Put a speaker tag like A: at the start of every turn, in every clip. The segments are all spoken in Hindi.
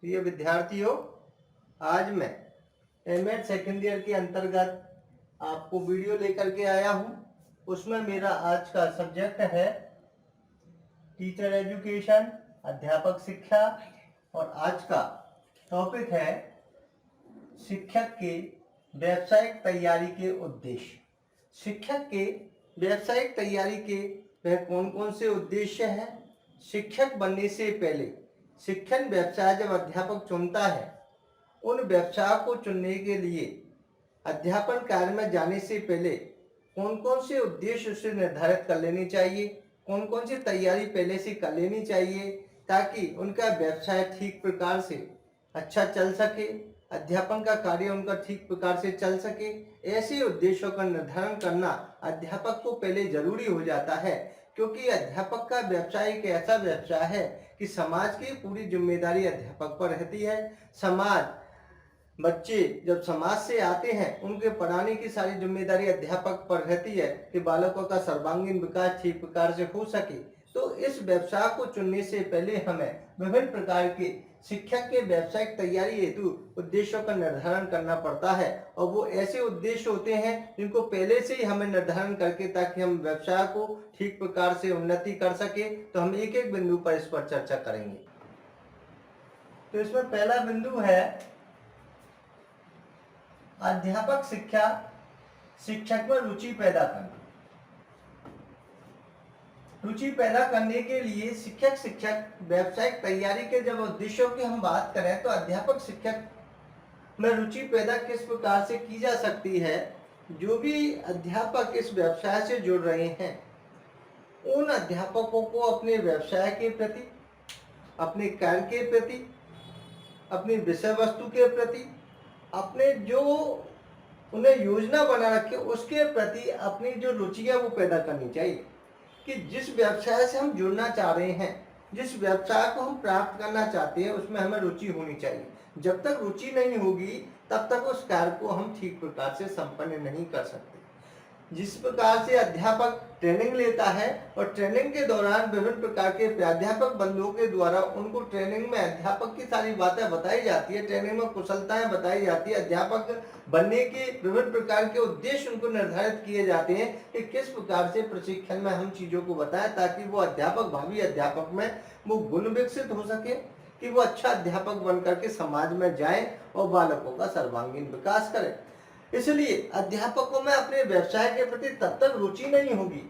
A: प्रिय विद्यार्थियों, आज मैं एमएड सेकेंड ईयर के अंतर्गत आपको वीडियो लेकर के आया हूं। उसमें मेरा आज का सब्जेक्ट है टीचर एजुकेशन, अध्यापक शिक्षा, और आज का टॉपिक है शिक्षक के व्यावसायिक तैयारी के उद्देश्य। शिक्षक के व्यावसायिक तैयारी के वह कौन कौन से उद्देश्य हैं? शिक्षक बनने से पहले शिक्षण व्यवसाय जब अध्यापक चुनता है, उन व्यवसाय को चुनने के लिए अध्यापन कार्य में जाने से पहले कौन कौन से उद्देश्य उसे निर्धारित कर लेने चाहिए, कौन कौन सी तैयारी पहले से कर लेनी चाहिए, ताकि उनका व्यवसाय ठीक प्रकार से अच्छा चल सके, अध्यापन का कार्य उनका ठीक प्रकार से चल सके। ऐसे उद्देश्यों का निर्धारण करना अध्यापक को पहले जरूरी हो जाता है, क्योंकि अध्यापक का व्यवसाय एक ऐसा व्यवसाय है कि समाज की पूरी जिम्मेदारी अध्यापक पर रहती है। बच्चे जब समाज से आते हैं, उनके पढ़ाने की सारी जिम्मेदारी अध्यापक पर रहती है कि बालकों का सर्वांगीण विकास ठीक प्रकार से हो सके। तो इस व्यवसाय को चुनने से पहले हमें विभिन्न प्रकार के शिक्षक के व्यावसायिक तैयारी हेतु उद्देश्यों का निर्धारण करना पड़ता है, और वो ऐसे उद्देश्य होते हैं जिनको पहले से ही हमें निर्धारण करके, ताकि हम व्यवसाय को ठीक प्रकार से उन्नति कर सके। तो हम एक एक बिंदु पर इस पर चर्चा करेंगे। तो इसमें पहला बिंदु है अध्यापक शिक्षा, शिक्षक में रुचि पैदा करना। रुचि पैदा करने के लिए शिक्षक व्यावसायिक तैयारी के जब उद्देश्यों की हम बात करें, तो अध्यापक शिक्षक में रुचि पैदा किस प्रकार से की जा सकती है? जो भी अध्यापक इस व्यवसाय से जुड़ रहे हैं, उन अध्यापकों को अपने व्यवसाय के प्रति, अपने कार्य के प्रति, अपनी विषय वस्तु के प्रति, अपने जो उन्हें योजना बना रखे उसके प्रति अपनी जो रुचि है वो पैदा करनी चाहिए, कि जिस व्यवसाय से हम जुड़ना चाह रहे हैं, जिस व्यवसाय को हम प्राप्त करना चाहते हैं, उसमें हमें रुचि होनी चाहिए। जब तक रुचि नहीं होगी, तब तक उस कार्य को हम ठीक प्रकार से संपन्न नहीं कर सकते। जिस प्रकार से अध्यापक ट्रेनिंग लेता है, और ट्रेनिंग के दौरान विभिन्न प्रकार के प्राध्यापक बंधुओं के द्वारा उनको ट्रेनिंग में अध्यापक की सारी बातें बताई जाती है, ट्रेनिंग में कुशलताएं बताई जाती है, अध्यापक बनने के विभिन्न प्रकार के उद्देश्य उनको निर्धारित किए जाते हैं कि किस प्रकार से प्रशिक्षण में हम चीजों को बताएं, ताकि वो अध्यापक, भावी अध्यापक में वो गुण विकसित हो सके, कि वो अच्छा अध्यापक बनकर के समाज में जाए और बालकों का सर्वांगीण विकास करें। इसलिए अध्यापकों में अपने व्यवसाय के प्रति तब तक रुचि नहीं होगी।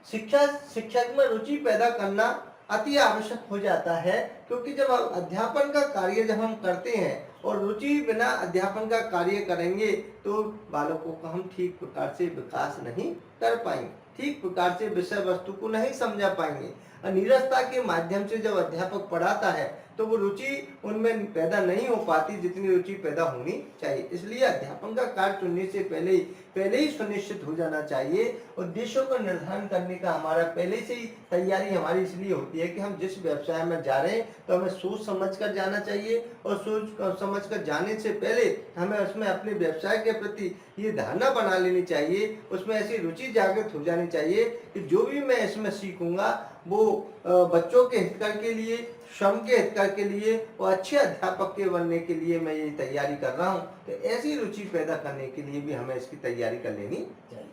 A: शिक्षक में रुचि पैदा करना अति आवश्यक हो जाता है, क्योंकि जब अध्यापन का कार्य जब हम करते हैं और रुचि बिना अध्यापन का कार्य करेंगे, तो बालकों का हम ठीक प्रकार से विकास नहीं कर पाएंगे, ठीक प्रकार से विषय वस्तु को नहीं समझा पाएंगे। नीरसता के माध्यम से जब अध्यापक पढ़ाता है, तो वो रुचि उनमें पैदा नहीं हो पाती जितनी रुचि पैदा होनी चाहिए। इसलिए अध्यापन का कार्य चुनने से पहले ही सुनिश्चित हो जाना चाहिए। उद्देश्यों का निर्धारण करने का हमारा पहले से ही तैयारी हमारी इसलिए होती है कि हम जिस व्यवसाय में जा रहे हैं, तो हमें सोच समझ कर जाना चाहिए, और सोच समझ कर जाने से पहले हमें उसमें अपने व्यवसाय के प्रति ये धारणा बना लेनी चाहिए, उसमें ऐसी रुचि जागृत हो जानी चाहिए कि जो भी मैं इसमें सीखूंगा वो बच्चों के हितकर के लिए, श्रम के हितकर के लिए और अच्छे अध्यापक के बनने के लिए मैं ये तैयारी कर रहा हूँ। तो ऐसी रुचि पैदा करने के लिए भी हमें इसकी तैयारी कर लेनी चाहिए।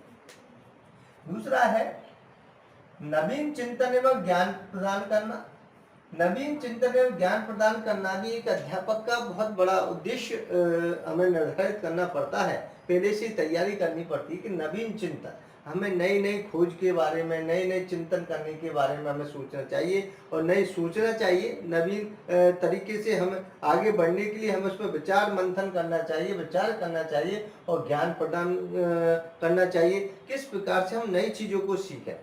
A: दूसरा है नवीन चिंतन एवं ज्ञान प्रदान करना। नवीन चिंतन एवं ज्ञान प्रदान करना भी एक अध्यापक का बहुत बड़ा उद्देश्य हमें निर्धारित करना पड़ता है, पहले से तैयारी करनी पड़ती है कि नवीन चिंतन, हमें नई नई खोज के बारे में, नए नए चिंतन करने के बारे में हमें सोचना चाहिए, और नई सोचना चाहिए। नवीन तरीके से हमें आगे बढ़ने के लिए हमें उस पर विचार मंथन करना चाहिए, विचार करना चाहिए, और ज्ञान प्रदान करना चाहिए। किस प्रकार से हम नई चीज़ों को सीखें,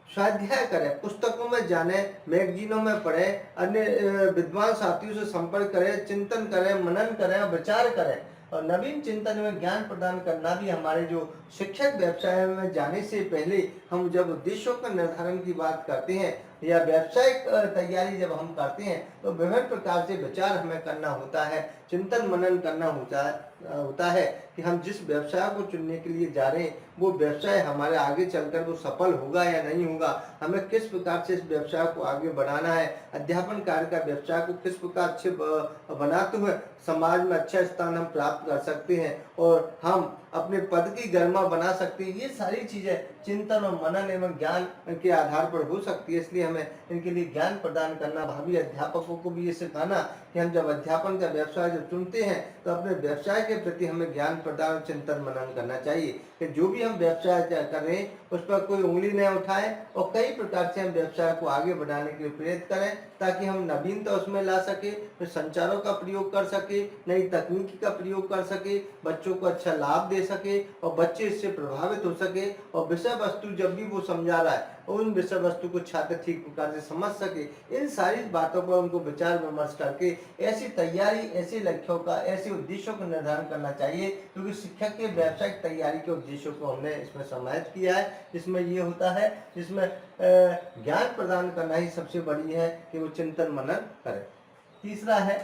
A: स्वाध्याय करें, पुस्तकों में जाने, मैगजीनों में पढ़ें, अन्य विद्वान साथियों से संपर्क करें, चिंतन करें, मनन करें, विचार करें। और नवीन चिंतन में ज्ञान प्रदान करना भी हमारे जो शिक्षक व्यवसाय में जाने से पहले हम जब उद्देश्यों का निर्धारण की बात करते हैं, या व्यावसायिक तैयारी जब हम करते हैं तो विभिन्न प्रकार से विचार हमें करना होता है, चिंतन मनन करना होता है कि हम जिस व्यवसाय को चुनने के लिए जा रहे हैं वो व्यवसाय हमारे आगे चलकर वो सफल होगा या नहीं होगा, हमें किस प्रकार से इस व्यवसाय को आगे बढ़ाना है, अध्यापन कार्य का व्यवसाय को किस प्रकार अच्छे बनाते हुए समाज में अच्छा स्थान हम प्राप्त कर सकते हैं और हम अपने पद की गरिमा बना सकते हैं। ये सारी चीजें चिंतन और मनन एवं ज्ञान के आधार पर हो सकती है, इसलिए हमें इनके लिए ज्ञान प्रदान करना, भावी अध्यापकों को भी ये सिखाना कि हम जब अध्यापन का व्यवसाय जब चुनते हैं तो अपने व्यवसाय के प्रति हमें ज्ञान प्रदान और चिंतन मनन करना चाहिए कि जो भी हम व्यवसाय कर रहे हैं उस पर कोई उंगली न उठाएं और कई प्रकार से हम व्यवसाय को आगे बढ़ाने के लिए प्रेरित करें ताकि हम नवीनता उसमें ला सके, फिर संचारों का प्रयोग कर सके, नई तकनीकी का प्रयोग कर सके, बच्चों को अच्छा लाभ दे सके और बच्चे इससे प्रभावित हो सके और विषय वस्तु जब भी वो समझा रहा है उन विषय वस्तु को छात्र ठीक प्रकार से समझ सके। इन सारी बातों पर उनको विचार विमर्श करके ऐसी तैयारी, ऐसे लक्ष्यों का, ऐसे उद्देश्यों का निर्धारण करना चाहिए, क्योंकि शिक्षक के व्यावसायिक तैयारी के उद्देश्यों को हमने इसमें समाहित किया है, जिसमें ये होता है, जिसमें ज्ञान प्रदान करना ही सबसे बड़ी है कि वो चिंतन मनन करें। तीसरा है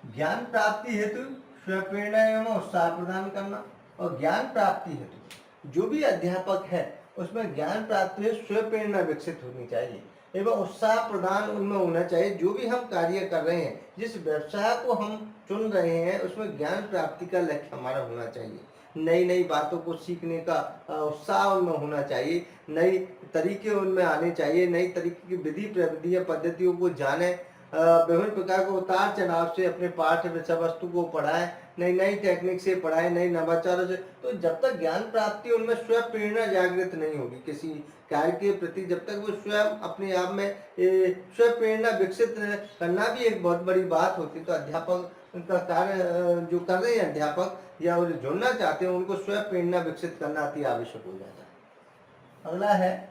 A: ज्ञान प्राप्ति हेतु स्वप्रेरणा एवं उत्साह प्रदान करना। और ज्ञान प्राप्ति हेतु जो भी अध्यापक है उसमें ज्ञान प्राप्ति हेतु स्वप्रेरणा विकसित होनी चाहिए एवं उत्साह प्रदान उनमें होना चाहिए। जो भी हम कार्य कर रहे हैं, जिस व्यवसाय को हम चुन रहे हैं, उसमें ज्ञान प्राप्ति का लक्ष्य हमारा होना चाहिए। नई नई बातों को सीखने का उत्साह उनमें होना चाहिए, नई तरीके उनमें आने चाहिए, नई तरीके की विधि प्रविधियां पद्धतियों को जाने, विभिन्न प्रकार के उतार चढ़ाव से अपने पाठ्य विषय वस्तु को पढ़ाएं, नई नई टेक्निक से पढ़ाएं, नई नवाचारों से। तो जब तक ज्ञान प्राप्ति उनमें स्वयं प्रेरणा जागृत नहीं होगी किसी कार्य के प्रति, जब तक वो स्वयं अपने आप में स्वयं प्रेरणा विकसित करना भी एक बहुत बड़ी बात होती है। तो अध्यापक का कार्य जो कर रहे हैं अध्यापक या वो जुड़ना चाहते हैं उनको स्वयं प्रेरणा विकसित करना अति आवश्यक हो जाता है। अगला है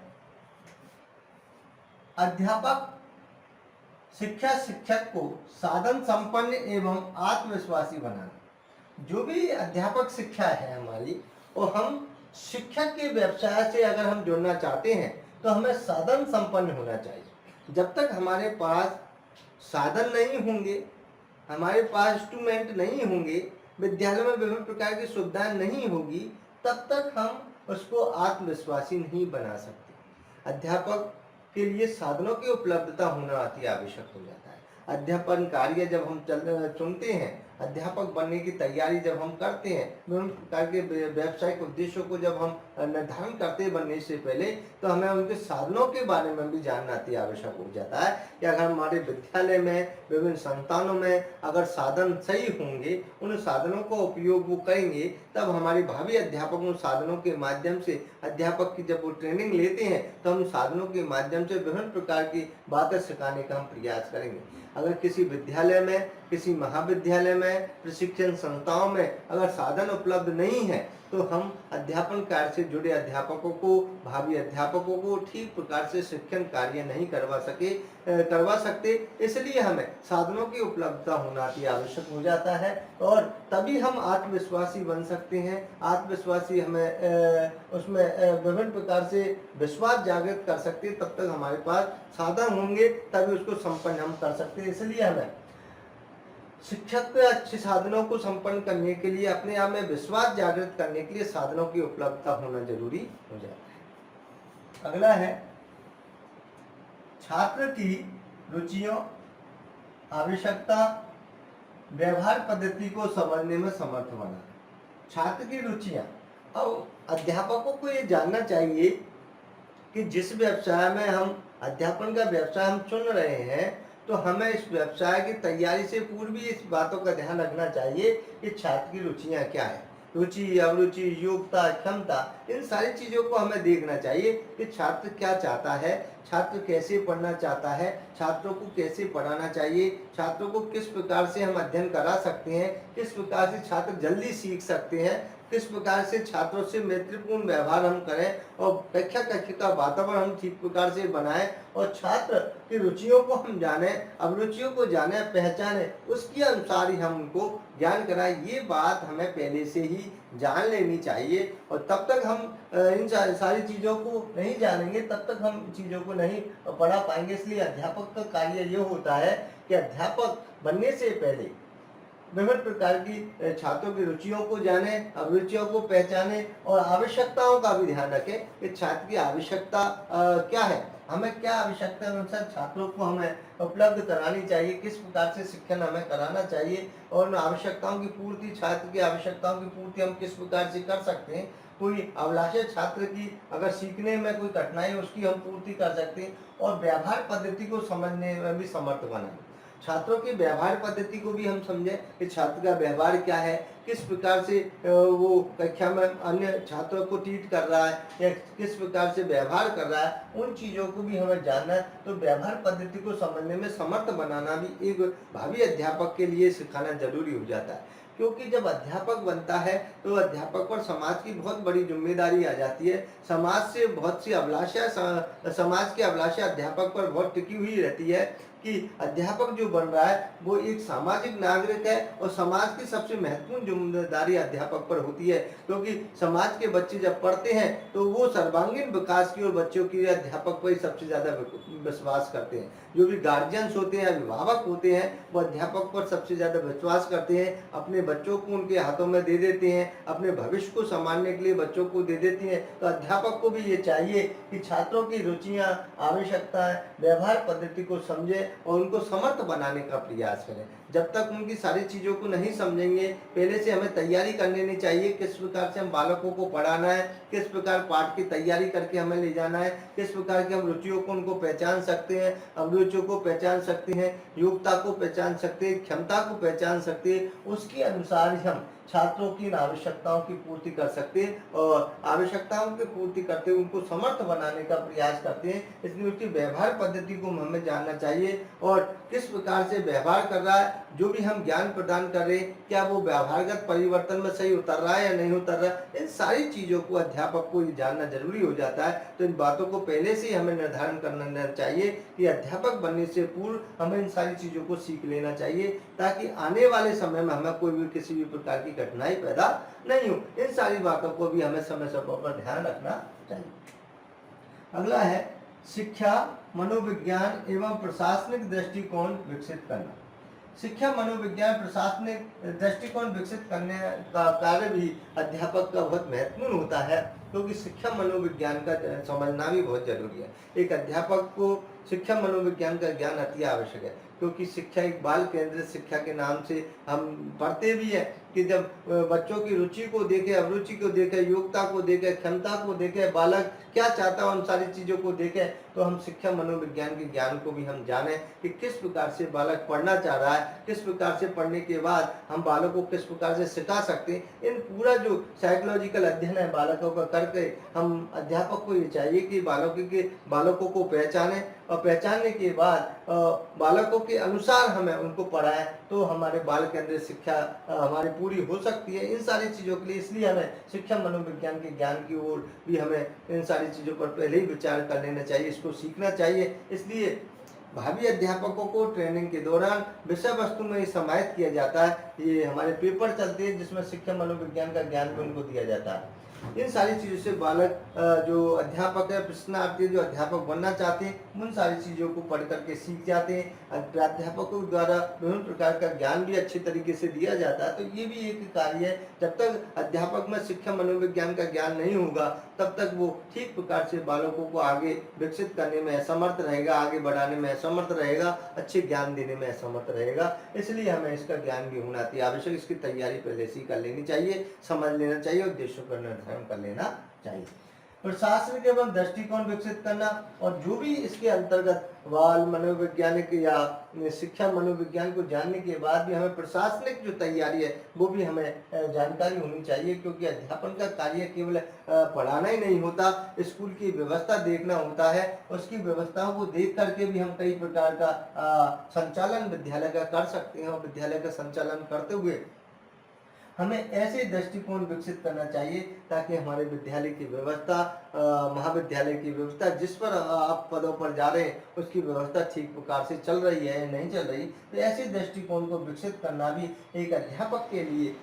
A: अध्यापक शिक्षक को साधन संपन्न एवं आत्मविश्वासी बनाना। जो भी अध्यापक शिक्षा है हमारी, और हम शिक्षक के व्यवसाय से अगर हम जुड़ना चाहते हैं तो हमें साधन संपन्न होना चाहिए। जब तक हमारे पास साधन नहीं होंगे, हमारे पास इंस्ट्रूमेंट नहीं होंगे, विद्यालय में विभिन्न प्रकार की सुविधाएं नहीं होगी, तब तक हम उसको आत्मविश्वासी नहीं बना सकते। अध्यापक के लिए साधनों की उपलब्धता होना अति आवश्यक हो जाता है। अध्यापन कार्य जब हम चुनते हैं, अध्यापक बनने की तैयारी जब हम करते हैं, विभिन्न प्रकार के व्यावसायिक उद्देश्यों को जब हम निर्धारण करते हैं बनने से पहले, तो हमें उनके साधनों के बारे में भी जानना अति आवश्यक हो जाता है कि अगर हमारे विद्यालय में, विभिन्न संस्थानों में अगर साधन सही होंगे, उन साधनों का उपयोग वो करेंगे, तब हमारे भावी अध्यापक उन साधनों के माध्यम से, अध्यापक की जब वो ट्रेनिंग लेते हैं तो हम साधनों के माध्यम से विभिन्न प्रकार की बातें सिखाने का हम प्रयास करेंगे। अगर किसी विद्यालय में, किसी महाविद्यालय में, प्रशिक्षण संस्थाओं में अगर साधन उपलब्ध नहीं है तो हम अध्यापन कार्य से जुड़े अध्यापकों को, भावी अध्यापकों को ठीक प्रकार से शिक्षण कार्य नहीं करवा सकते। इसलिए हमें साधनों की उपलब्धता होना अति आवश्यक हो जाता है और तभी हम आत्मविश्वासी बन सकते हैं। आत्मविश्वासी हमें उसमें विभिन्न प्रकार से विश्वास जागृत कर सकते हैं। तब तक हमारे पास साधन होंगे तभी उसको संपन्न हम कर सकते हैं। इसलिए हमें शिक्षक के अच्छे साधनों को संपन्न करने के लिए, अपने आप में विश्वास जागृत करने के लिए साधनों की उपलब्धता होना जरूरी हो जाता है। अगला है छात्र की रुचियों, आवश्यकता, व्यवहार पद्धति को समझने में समर्थ बनाना। छात्र की रुचियां, अब अध्यापकों को ये जानना चाहिए कि जिस व्यवसाय में हम अध्यापन का व्यवसाय हम चुन रहे हैं, तो हमें इस व्यवसाय की तैयारी से पूर्व भी इस बातों का ध्यान रखना चाहिए कि छात्र की रुचियां क्या है। रुचि, अभिरुचि, योग्यता, क्षमता, इन सारी चीज़ों को हमें देखना चाहिए कि छात्र क्या चाहता है, छात्र कैसे पढ़ना चाहता है, छात्रों को कैसे पढ़ाना चाहिए, छात्रों को किस प्रकार से हम अध्ययन करा सकते हैं, किस प्रकार से छात्र जल्दी सीख सकते हैं, किस प्रकार से छात्रों से मैत्रीपूर्ण व्यवहार हम करें और कक्षा का वातावरण हम ठीक प्रकार से बनाएं और छात्र की रुचियों को हम जानें, अभिरुचियों को जानें, पहचानें, उसके अनुसार ही हम उनको ज्ञान कराए, ये बात हमें पहले से ही जान लेनी चाहिए। और तब तक हम इन सारी चीज़ों को नहीं जानेंगे, तब तक हम चीज़ों को नहीं पढ़ा पाएंगे। इसलिए अध्यापक का कार्य ये होता है कि अध्यापक बनने से पहले विभिन्न प्रकार की छात्रों की रुचियों को जाने, अभिरुचियों को पहचाने और आवश्यकताओं का भी ध्यान रखें कि छात्र की आवश्यकता क्या है, हमें क्या आवश्यकता अनुसार छात्रों को हमें उपलब्ध करानी चाहिए, किस प्रकार से शिक्षण हमें कराना चाहिए और उन आवश्यकताओं की पूर्ति, छात्र की आवश्यकताओं की पूर्ति हम किस प्रकार से कर सकते हैं। कोई अभिलाषी छात्र की अगर सीखने में कोई कठिनाई है उसकी हम पूर्ति कर सकते हैं और व्यवहार पद्धति को समझने में भी समर्थ बनाएं। छात्रों की व्यवहार पद्धति को भी हम समझें कि छात्र का व्यवहार क्या है, किस प्रकार से वो कक्षा में अन्य छात्रों को ट्रीट कर रहा है या किस प्रकार से व्यवहार कर रहा है, उन चीज़ों को भी हमें जानना है। तो व्यवहार पद्धति को समझने में समर्थ बनाना भी एक भावी अध्यापक के लिए सिखाना जरूरी हो जाता है। क्योंकि जब अध्यापक बनता है तो अध्यापक पर समाज की बहुत बड़ी जिम्मेदारी आ जाती है। समाज से बहुत सी अभिलाषा, समाज की अभिलाषा अध्यापक पर बहुत टिकी हुई रहती है कि अध्यापक जो बन रहा है वो एक सामाजिक नागरिक है और समाज की सबसे महत्वपूर्ण जिम्मेदारी अध्यापक पर होती है। क्योंकि समाज के बच्चे जब पढ़ते हैं तो वो सर्वांगीण विकास की और बच्चों की अध्यापक पर ही सबसे ज़्यादा विश्वास करते हैं। जो भी गार्जियंस होते हैं, अभिभावक होते हैं, वो अध्यापक पर सबसे ज़्यादा विश्वास करते हैं, अपने बच्चों को उनके हाथों में दे देते हैं, अपने भविष्य को संभालने के लिए बच्चों को दे देती हैं। तो अध्यापक को भी ये चाहिए कि छात्रों की रुचियाँ, आवश्यकताएं, व्यवहार पद्धति को समझे और उनको समर्थ बनाने का प्रयास करें। जब तक उनकी सारी चीज़ों को नहीं समझेंगे, पहले से हमें तैयारी कर लेनी चाहिए किस प्रकार से हम बालकों को पढ़ाना है, किस प्रकार पाठ की तैयारी करके हमें ले जाना है, किस प्रकार की हम रुचियों को उनको पहचान सकते हैं, अभिरुचियों को पहचान सकते हैं, योग्यता को पहचान सकते हैं, क्षमता को पहचान सकते हैं, उसके अनुसार ही हम छात्रों की आवश्यकताओं की पूर्ति कर सकते हैं और आवश्यकताओं की पूर्ति करते हुए उनको समर्थ बनाने का प्रयास करते हैं। इसलिए उसकी व्यवहार पद्धति को हमें जानना चाहिए और किस प्रकार से व्यवहार कर रहा है, जो भी हम ज्ञान प्रदान कर रहे हैं क्या वो व्यवहारगत परिवर्तन में सही उतर रहा है या नहीं उतर रहा है। इन सारी चीज़ों को अध्यापक को जानना जरूरी हो जाता है। तो इन बातों को पहले से ही हमें निर्धारण करना चाहिए कि अध्यापक बनने से पूर्व हमें इन सारी चीज़ों को सीख लेना चाहिए ताकि आने वाले समय में हमें कोई भी किसी भी प्रकार की कठिनाई पैदा नहीं हो। इन सारी बातों को भी हमें समय समय पर ध्यान रखना चाहिए। अगला है शिक्षा, मनोविज्ञान एवं प्रशासनिक दृष्टिकोण विकसित करना। शिक्षा, मनोविज्ञान, प्रशासनिक दृष्टिकोण विकसित करने का कार्य भी अध्यापक का बहुत महत्वपूर्ण होता है क्योंकि शिक्षा मनोविज्ञान का समझना भी बहुत जरूरी है। एक अध्यापक को शिक्षा मनोविज्ञान का ज्ञान अति आवश्यक है क्योंकि शिक्षा एक बाल केंद्रित शिक्षा के नाम से हम पढ़ते भी हैं कि जब बच्चों की रुचि को देखे, अभिरुचि को देखे, योग्यता को देखे, क्षमता को देखे, बालक क्या चाहता है उन सारी चीज़ों को देखें तो हम शिक्षा मनोविज्ञान के ज्ञान को भी हम जानें कि किस प्रकार से बालक पढ़ना चाह रहा है, किस प्रकार से पढ़ने के बाद हम बालक को किस प्रकार से सिखा सकते हैं। इन पूरा जो साइकोलॉजिकल अध्ययन है बालकों का करके हम अध्यापक को ये चाहिए कि बालकों को पहचानें और पहचानने के बाद बालकों के अनुसार हमें उनको पढ़ाएं तो हमारे बाल केंद्रित शिक्षा हमारी पूरी हो सकती है। इन सारी चीज़ों के लिए इसलिए हमें शिक्षा मनोविज्ञान के ज्ञान की ओर भी हमें इन सारी चीज़ों पर पहले ही विचार कर लेना चाहिए, इसको सीखना चाहिए। इसलिए भावी अध्यापकों को ट्रेनिंग के दौरान विषय वस्तु में ही समाहित किया जाता है। ये हमारे पेपर चलते हैं जिसमें शिक्षा मनोविज्ञान का ज्ञान भी उनको दिया जाता है। इन सारी चीज़ों से बालक जो अध्यापक है, प्रश्नार्थी जो अध्यापक बनना चाहते हैं उन सारी चीज़ों को पढ़ करके सीख जाते हैं। प्राध्यापकों द्वारा विभिन्न प्रकार का ज्ञान भी अच्छे तरीके से दिया जाता है। तो ये भी एक कार्य है, जब तक अध्यापक में शिक्षा मनोविज्ञान का ज्ञान नहीं होगा तब तक वो ठीक प्रकार से बालकों को आगे विकसित करने में असमर्थ रहेगा, आगे बढ़ाने में असमर्थ रहेगा, अच्छे ज्ञान देने में असमर्थ रहेगा। इसलिए हमें इसका ज्ञान भी होना अति आवश्यक, इसकी तैयारी पहले से ही कर लेनी चाहिए, समझ लेना चाहिए, उद्देश्यों का निर्धारण कर लेना चाहिए। प्रशासनिक एवं दृष्टिकोण विकसित करना और जो भी इसके अंतर्गत बाल मनोवैज्ञानिक या शिक्षा मनोविज्ञान को जानने के बाद भी हमें प्रशासनिक जो तैयारी है वो भी हमें जानकारी होनी चाहिए क्योंकि अध्यापन का कार्य केवल पढ़ाना ही नहीं होता, स्कूल की व्यवस्था देखना होता है। उसकी व्यवस्थाओं को देख करके भी हम कई प्रकार का संचालन विद्यालय का कर सकते हैं और विद्यालय का संचालन करते हुए हमें ऐसे दृष्टिकोण विकसित करना चाहिए ताकि हमारे विद्यालय की व्यवस्था, महाविद्यालय की व्यवस्था, जिस पर आप पदों पर जा रहे हैं उसकी व्यवस्था ठीक प्रकार से चल रही है या नहीं चल रही। तो ऐसे दृष्टिकोण को विकसित करना भी एक अध्यापक के लिए,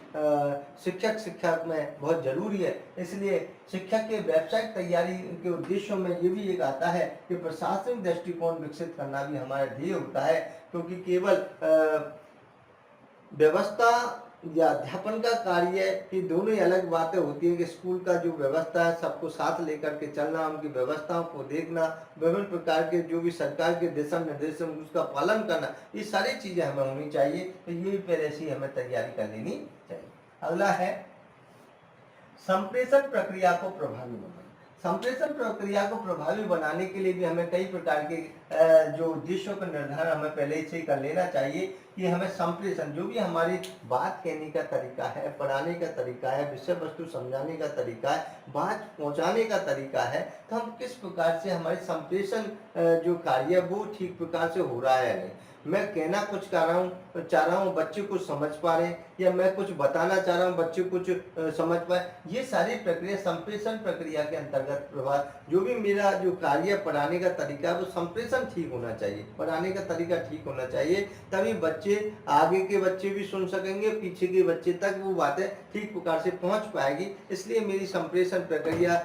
A: शिक्षा में बहुत जरूरी है। इसलिए शिक्षक के व्यावसायिक तैयारी के उद्देश्यों में ये भी एक आता है कि प्रशासनिक दृष्टिकोण विकसित करना भी हमारा ध्येय होता है, क्योंकि केवल व्यवस्था या अध्यापन का कार्य, ये दोनों ही अलग बातें होती है कि स्कूल का जो व्यवस्था है सबको साथ लेकर के चलना, उनकी व्यवस्थाओं को देखना, विभिन्न प्रकार के जो भी सरकार के दिशा निर्देश है उसका पालन करना, ये सारी चीजें हमें होनी चाहिए। तो ये भी पहले से ही हमें तैयारी कर लेनी चाहिए। अगला है संप्रेषण प्रक्रिया को प्रभावी बनाना। संप्रेषण प्रक्रिया को प्रभावी बनाने के लिए भी हमें कई प्रकार के जो उद्देश्यों का निर्धारण हमें पहले से ही कर लेना चाहिए कि हमें संप्रेषण, जो भी हमारी बात कहने का तरीका है, पढ़ाने का तरीका है, विषय वस्तु समझाने का तरीका है, बात पहुंचाने का तरीका है, तो हम किस प्रकार से हमारी संप्रेषण जो कार्य है वो ठीक प्रकार से हो रहा है नहीं। मैं कहना कुछ चाह रहा हूँ बच्चे कुछ समझ पा रहे हैं, या मैं कुछ बताना चाह रहा हूँ बच्चे कुछ समझ पाए, ये सारी प्रक्रिया संप्रेषण प्रक्रिया के अंतर्गत प्रभाव। जो भी मेरा जो कार्य पढ़ाने का तरीका है वो संप्रेषण ठीक होना चाहिए, पढ़ाने का तरीका ठीक होना चाहिए, तभी बच्चे, आगे के बच्चे भी सुन सकेंगे, पीछे के बच्चे तक वो बातें ठीक प्रकार से पहुंच पाएगी। इसलिए मेरी संप्रेषण प्रक्रिया,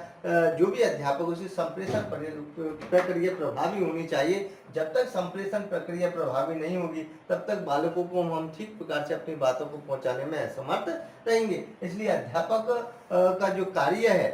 A: जो भी अध्यापक उसकी संप्रेषण प्रक्रिया प्रभावी होनी चाहिए। जब तक संप्रेषण प्रक्रिया प्रभावी नहीं होगी तब तक बालकों को हम ठीक प्रकार से अपनी बातों को पहुंचाने में असमर्थ रहेंगे। इसलिए अध्यापक का जो कार्य है,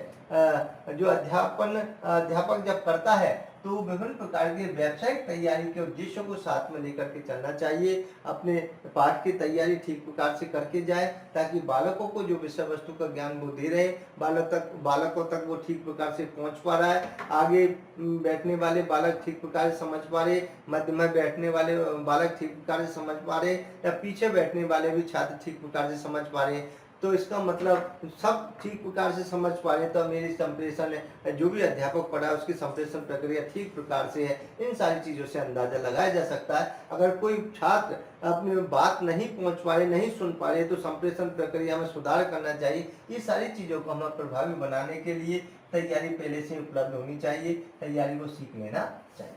A: जो अध्यापक जब करता है तो विभिन्न प्रकार के व्यावसायिक तैयारी के उद्देश्यों को साथ में लेकर के चलना चाहिए। अपने पाठ की तैयारी ठीक प्रकार से करके जाए ताकि बालकों को जो विषय वस्तु का ज्ञान वो दे रहे हैं बालकों तक वो ठीक प्रकार से पहुंच पा रहा है। आगे बैठने वाले बालक ठीक प्रकार से समझ पा रहे, मध्य में बैठने वाले बालक ठीक प्रकार से समझ पा रहे, या पीछे बैठने वाले भी छात्र ठीक प्रकार से समझ पा रहे। तो इसका मतलब सब ठीक प्रकार से समझ पा रहे, तो मेरी संप्रेषण, जो भी अध्यापक पढ़ा है उसकी संप्रेषण प्रक्रिया ठीक प्रकार से है। इन सारी चीजों से अंदाजा लगाया जा सकता है। अगर कोई छात्र अपनी बात नहीं पहुंच पा रहे, नहीं सुन पा रहे, तो संप्रेषण प्रक्रिया में सुधार करना चाहिए। ये सारी चीजों को हमें प्रभावी बनाने के लिए तैयारी पहले से उपलब्ध होनी चाहिए, तैयारी को सीख लेना चाहिए।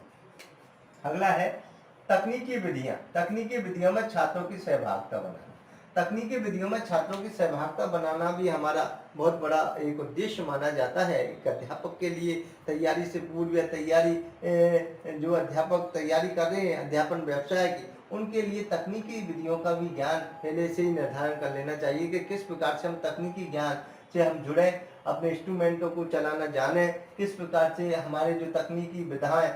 A: अगला है तकनीकी विधियां। तकनीकी विधियों में छात्रों की सहभागिता बनाना। तकनीकी विधियों में छात्रों की सहभागिता बनाना भी हमारा बहुत बड़ा एक उद्देश्य माना जाता है। एक अध्यापक के लिए तैयारी से पूर्व, या तैयारी जो अध्यापक तैयारी कर रहे हैं अध्यापन व्यवसाय की, उनके लिए तकनीकी विधियों का भी ज्ञान पहले से ही निर्धारण कर लेना चाहिए कि किस प्रकार से हम तकनीकी ज्ञान से हम जुड़े, अपने इंस्ट्रूमेंटों को चलाना जाने, किस प्रकार से हमारे जो तकनीकी विधाएं,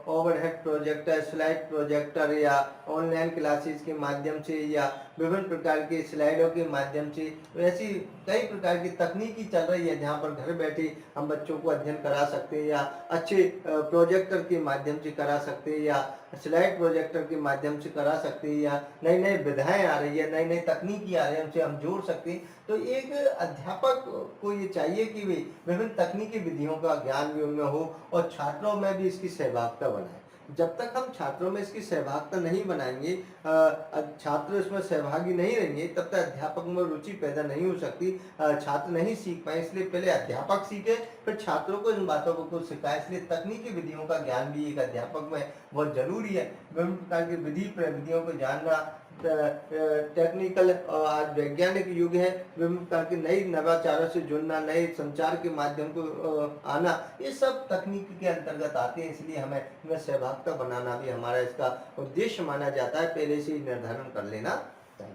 A: ओवरहेड प्रोजेक्टर, स्लाइड प्रोजेक्टर, या ऑनलाइन क्लासेस के माध्यम से, या विभिन्न प्रकार के स्लाइडों के माध्यम से, ऐसी कई प्रकार की तकनीकी चल रही है जहाँ पर घर बैठे हम बच्चों को अध्ययन करा सकते हैं, या अच्छे प्रोजेक्टर के माध्यम से करा सकते हैं, या स्लाइड प्रोजेक्टर के माध्यम से करा सकते हैं, या नई नई विधाएं आ रही है, नई नई तकनीकी आ रही है, उनसे हम जोड़ सकते हैं। तो एक अध्यापक को ये चाहिए कि वे विभिन्न तकनीकी विधियों का ज्ञान भी उनमें हो और छात्रों में भी इसकी सहभागिता बनाए। जब तक हम छात्रों में इसकी सहभागिता नहीं बनाएंगे, छात्र इसमें सहभागी नहीं रहेंगे, तब तक अध्यापक में रुचि पैदा नहीं हो सकती, छात्र नहीं सीख पाए। इसलिए पहले अध्यापक सीखे, फिर छात्रों को इन बातों को सिखाए। इसलिए तकनीकी विधियों का ज्ञान भी एक अध्यापक में बहुत जरूरी है। विभिन्न प्रकार की विधि प्रविधियों को जानना, टेक्निकल, आज वैज्ञानिक युग है, विभिन्न प्रकार के नई नवाचारों से जुड़ना, नए संचार के माध्यम को आना, ये सब तकनीक के अंतर्गत आते हैं। इसलिए हमें इनमें सहभागिता बनाना भी हमारा इसका उद्देश्य माना जाता है, पहले से ही निर्धारण कर लेना चाहिए।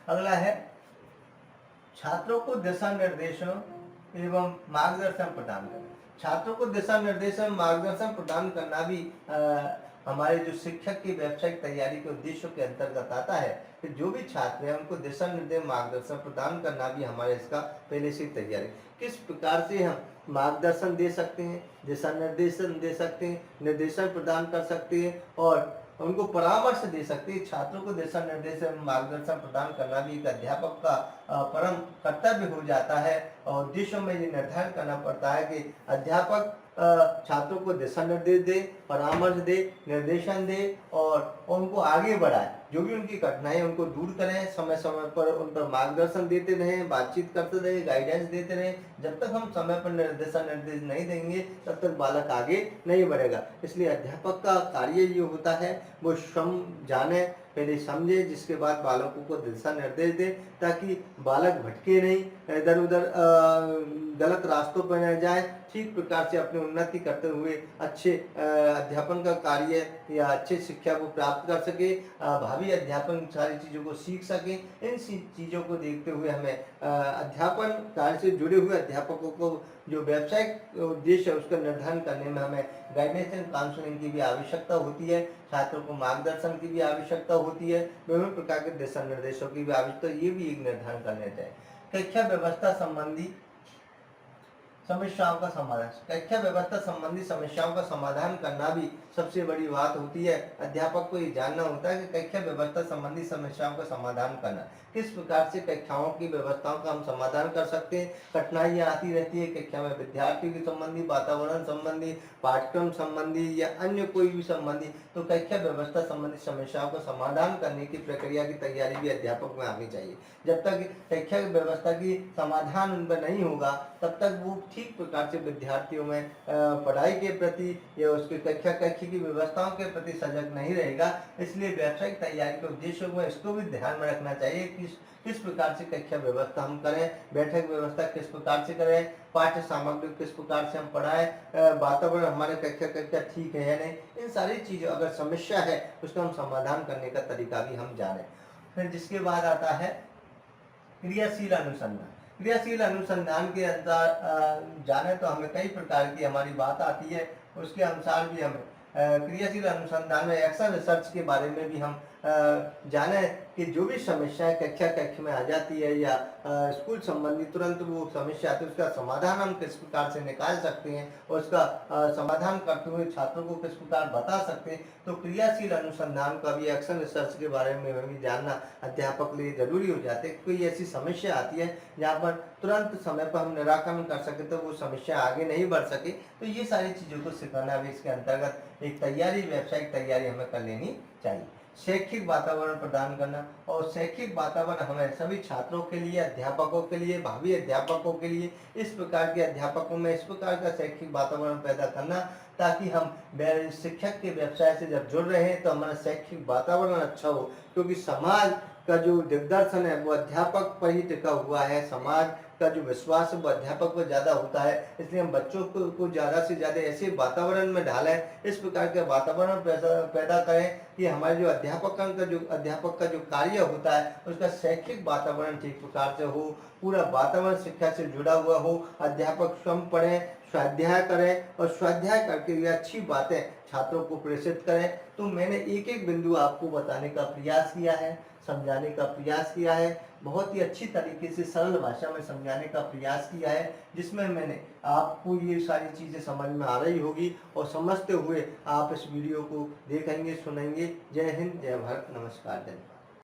A: अगला है छात्रों को दिशा निर्देशों एवं मार्गदर्शन प्रदान करना। छात्रों को दिशा निर्देश एवं मार्गदर्शन प्रदान करना भी हमारे जो शिक्षक की व्यावसायिक तैयारी के उद्देश्यों के अंतर्गत आता है। कि जो भी छात्र हैं उनको दिशा निर्देश, मार्गदर्शन प्रदान करना भी हमारे इसका पहले से तैयारी। किस प्रकार से हम मार्गदर्शन दे सकते हैं, दिशा निर्देशन दे सकते हैं, निर्देशन प्रदान कर सकते हैं और उनको परामर्श दे सकते हैं। छात्रों को दिशा निर्देश एवं मार्गदर्शन प्रदान करना भी एक अध्यापक का परम कर्तव्य हो जाता है। और उद्देश्यों में ये निर्धारण करना पड़ता है कि अध्यापक छात्रों को दिशा निर्देश दे, परामर्श दे, निर्देशन दे और उनको आगे बढ़ाए। जो भी उनकी कठिनाई उनको दूर करें, समय समय पर उन पर मार्गदर्शन देते रहें, बातचीत करते रहें, गाइडेंस देते रहें। जब तक हम समय पर दिशा निर्देश नहीं देंगे तब तक बालक आगे नहीं बढ़ेगा। इसलिए अध्यापक का कार्य ये होता है वो जाने, पहले समझे, जिसके बाद बालकों को दिशा निर्देश दे ताकि बालक भटके नहीं, इधर उधर गलत रास्तों पर न जाए, ठीक प्रकार से अपनी उन्नति करते हुए अच्छे अध्यापन का कार्य या अच्छे शिक्षा को प्राप्त कर सके, भावी अध्यापन सारी चीज़ों को सीख सके। इन चीज़ों को देखते हुए हमें अध्यापन कार्य से जुड़े हुए अध्यापकों को जो व्यावसायिक उद्देश्य है उसका निर्धारण करने में हमें गाइडेंस एंड काउंसलिंग की भी आवश्यकता होती है, छात्रों को मार्गदर्शन की भी आवश्यकता होती है, विभिन्न प्रकार के दिशा निर्देशों की भी आवश्यकता, ये भी एक निर्धारण करना चाहिए। कक्षा व्यवस्था संबंधी समस्याओं का समाधान, कक्षा व्यवस्था संबंधी समस्याओं का समाधान करना भी सबसे बड़ी बात होती है। अध्यापक को ये जानना होता है कि कक्षा व्यवस्था संबंधी समस्याओं का समाधान करना, किस प्रकार से कक्षाओं की व्यवस्थाओं का हम समाधान कर सकते हैं। कठिनाइयाँ आती रहती है कक्षा में, विद्यार्थियों के संबंधी, वातावरण संबंधी, पाठ्यक्रम संबंधी या अन्य कोई भी संबंधी, तो कक्षा व्यवस्था संबंधी समस्याओं का समाधान करने की प्रक्रिया की तैयारी भी अध्यापक में आनी चाहिए। जब तक कक्षा व्यवस्था की समाधान उन पर नहीं होगा तब तक वो ठीक प्रकार से विद्यार्थियों में पढ़ाई के प्रति या उसके कक्षा की व्यवस्थाओं के प्रति सजग नहीं रहेगा। इसलिए व्यावसायिक तैयारी के उद्देश्यों में इसको भी ध्यान में रखना चाहिए कि किस प्रकार से कक्षा व्यवस्था हम करें, बैठक व्यवस्था किस प्रकार से करें, पाठ्य सामग्री किस प्रकार से हम पढ़ाएं, वातावरण हमारे कक्षा ठीक है या नहीं। इन सारी चीज़ों अगर समस्या है उसका हम समाधान करने का तरीका भी हम जानें। फिर जिसके बाद आता है क्रियाशील अनुसंधान। क्रियाशील अनुसंधान के अंदर जाने तो हमें कई प्रकार की हमारी बात आती है, उसके अनुसार भी हमें क्रियाशील अनुसंधान में एक्शन रिसर्च के बारे में भी हम जाने कि जो भी समस्याएं कक्षा में आ जाती है या स्कूल संबंधी तुरंत वो समस्या आती है उसका समाधान हम किस प्रकार से निकाल सकते हैं और उसका समाधान करते हुए छात्रों को किस प्रकार बता सकते हैं। तो क्रियाशील अनुसंधान का भी, एक्शन रिसर्च के बारे में भी जानना अध्यापक के लिए जरूरी हो जाते हैं। कोई ऐसी समस्या आती है जहाँ पर तुरंत समय पर हम निराकरण कर सके तो वो समस्या आगे नहीं बढ़ सके, तो ये सारी चीज़ों को सिखाना भी इसके अंतर्गत एक तैयारी, व्यावसायिक तैयारी हमें कर लेनी चाहिए। शैक्षिक वातावरण प्रदान करना, और शैक्षिक वातावरण हमें सभी छात्रों के लिए, अध्यापकों के लिए, भावी अध्यापकों के लिए इस प्रकार के अध्यापकों में इस प्रकार का शैक्षिक वातावरण पैदा करना ताकि हम शिक्षक के व्यवसाय से जब जुड़ रहे हैं तो हमारा शैक्षिक वातावरण अच्छा हो, क्योंकि समाज का जो दिग्दर्शन है वो अध्यापक पर ही टिका हुआ है। समाज का जो विश्वास है वो अध्यापक पर ज़्यादा होता है। इसलिए हम बच्चों को ज़्यादा से ज़्यादा ऐसे वातावरण में डालें, इस प्रकार के वातावरण पैदा करें कि हमारे जो अध्यापक का जो कार्य होता है उसका शैक्षिक वातावरण ठीक प्रकार से हो, पूरा वातावरण शिक्षा से जुड़ा हुआ हो। अध्यापक स्वयं पढ़ें, स्वाध्याय करें और स्वाध्याय करके ये अच्छी बातें छात्रों को प्रेषित करें। तो मैंने एक एक बिंदु आपको बताने का प्रयास किया है, समझाने का प्रयास किया है, बहुत ही अच्छी तरीके से सरल भाषा में समझाने का प्रयास किया है, जिसमें मैंने आपको ये सारी चीज़ें समझ में आ रही होगी और समझते हुए आप इस वीडियो को देखेंगे, सुनेंगे। जय हिंद, जय भारत, नमस्कार, धन्यवाद।